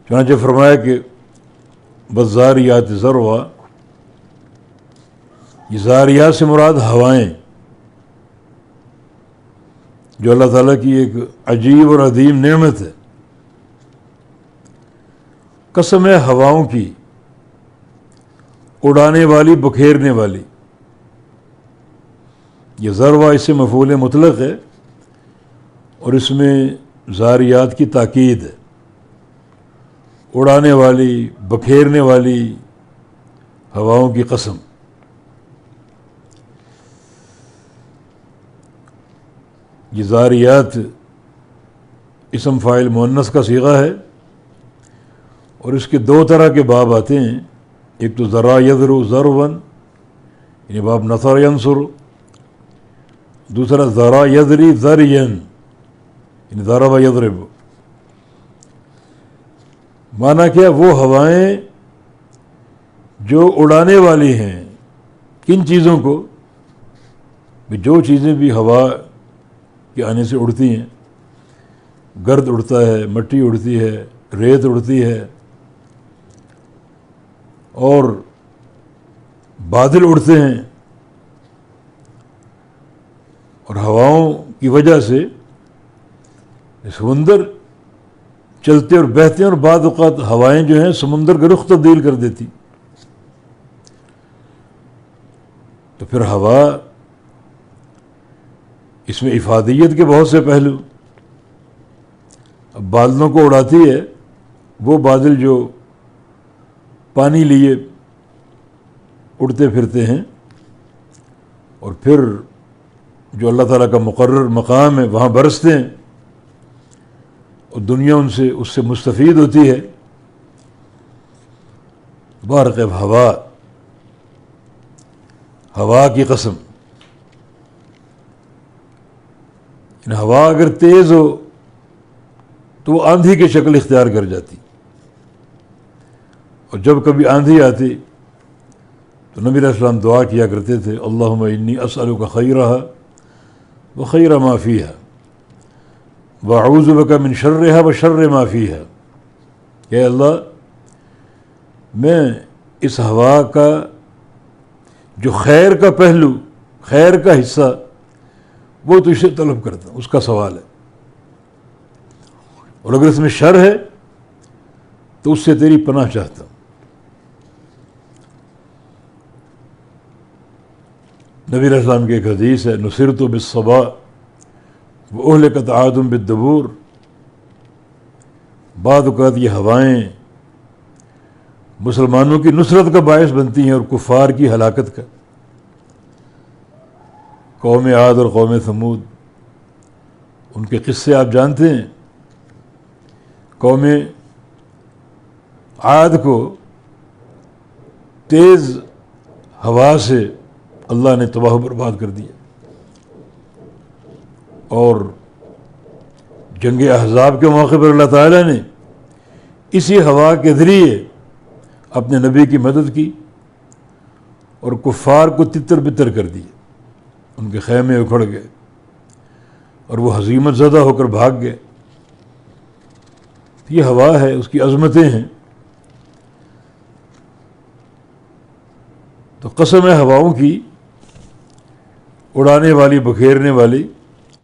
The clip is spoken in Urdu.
چنانچہ فرمایا کہ والذاریات ذروا، یہ ذاریات سے مراد ہوائیں، جو اللہ تعالیٰ کی ایک عجیب اور عظیم نعمت ہے۔ قسم ہے ہواؤں کی، اڑانے والی، بکھیرنے والی۔ یہ ذروا اس سے مفعول مطلق ہے اور اس میں ذاریات کی تاکید ہے، اڑانے والی، بکھیرنے والی ہواؤں کی قسم۔ یہ ذاریات اسم فاعل مؤنث کا صیغہ ہے اور اس کے دو طرح کے باب آتے ہیں، ایک تو ذرا یذرو ذرون، یعنی باب نصر ینصر، دوسرا ذرا یذری ذرین، یعنی ضرب یضرب۔ معنی کیا؟ وہ ہوائیں جو اڑانے والی ہیں، کن چیزوں کو؟ جو چیزیں بھی ہوا کے آنے سے اڑتی ہیں، گرد اڑتا ہے، مٹی اڑتی ہے، ریت اڑتی ہے، اور بادل اڑتے ہیں، اور ہواؤں کی وجہ سے سمندر چلتے اور بہتے ہیں، اور بعض اوقات ہوائیں جو ہیں سمندر کا رخ تبدیل کر دیتی۔ تو پھر ہوا، اس میں افادیت کے بہت سے پہلو۔ اب بادلوں کو اڑاتی ہے وہ بادل جو پانی لیے اڑتے پھرتے ہیں، اور پھر جو اللہ تعالیٰ کا مقرر مقام ہے وہاں برستے ہیں، اور دنیا اس سے مستفید ہوتی ہے۔ بارقب ہوا کی قسم، ہوا اگر تیز ہو تو وہ آندھی کی شکل اختیار کر جاتی، اور جب کبھی آندھی آتی تو نبی علیہ السلام دعا کیا کرتے تھے، اللہم انی اسألک خیرہا وخیر ما فیہا واعوذ بک من شرہا وشر ما فیہا۔ کہ اللہ، میں اس ہوا کا جو خیر کا پہلو، خیر کا حصہ، وہ تو اسے طلب کرتا ہوں، اس کا سوال ہے، اور اگر اس میں شر ہے تو اس سے تیری پناہ چاہتا ہوں۔ نبی علیہ السلام کی ایک حدیث ہے، نصرت بالصبا واہلکت عاد بالدبور۔ بعض اوقات یہ ہوائیں مسلمانوں کی نصرت کا باعث بنتی ہیں اور کفار کی ہلاکت کا۔ قوم عاد اور قوم ثمود، ان کے قصے آپ جانتے ہیں۔ قوم عاد کو تیز ہوا سے اللہ نے تباہ و برباد کر دیا، اور جنگ احزاب کے موقع پر اللہ تعالیٰ نے اسی ہوا کے ذریعے اپنے نبی کی مدد کی اور کفار کو تتر بتر کر دیے، ان کے خیمے اکھڑ گئے اور وہ ہزیمت زدہ ہو کر بھاگ گئے۔ یہ ہوا ہے، اس کی عظمتیں ہیں۔ تو قسم ہے ہواؤں کی، اڑانے والی، بکھیرنے والی۔